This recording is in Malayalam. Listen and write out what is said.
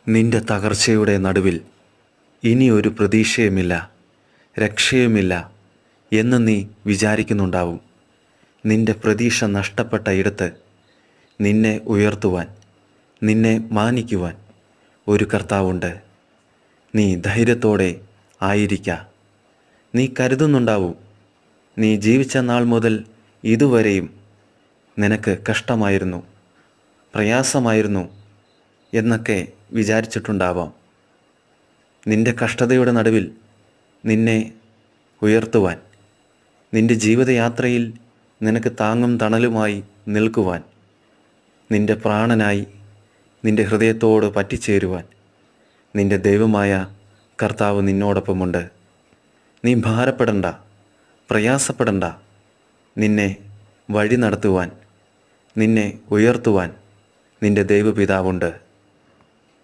നിന്റെ തകർച്ചയുടെ നടുവിൽ ഇനിയൊരു പ്രതീക്ഷയുമില്ല, രക്ഷയുമില്ല എന്ന് നീ വിചാരിക്കുന്നുണ്ടാവും. നിന്റെ പ്രതീക്ഷ നഷ്ടപ്പെട്ട ഇടത്ത് നിന്നെ ഉയർത്തുവാൻ, നിന്നെ മാനിക്കുവാൻ ഒരു കർത്താവുണ്ട്. നീ ധൈര്യത്തോടെ ആയിരിക്ക. നീ കരുതുന്നുണ്ടാവും, നീ ജീവിച്ച നാൾ മുതൽ ഇതുവരെയും നിനക്ക് കഷ്ടമായിരുന്നു, പ്രയാസമായിരുന്നു എന്നൊക്കെ വിചാരിച്ചിട്ടുണ്ടാവാം. നിന്റെ കഷ്ടതയുടെ നടുവിൽ നിന്നെ ഉയർത്തുവാൻ, നിന്റെ ജീവിതയാത്രയിൽ നിനക്ക് താങ്ങും തണലുമായി നിൽക്കുവാൻ, നിന്റെ പ്രാണനായി നിന്റെ ഹൃദയത്തോട് പറ്റിച്ചേരുവാൻ നിന്റെ ദൈവമായ കർത്താവ് നിന്നോടൊപ്പമുണ്ട്. നീ ഭാരപ്പെടണ്ട, പ്രയാസപ്പെടണ്ട. നിന്നെ വഴി നടത്തുവാൻ, നിന്നെ ഉയർത്തുവാൻ നിന്റെ ദൈവപിതാവുണ്ട്.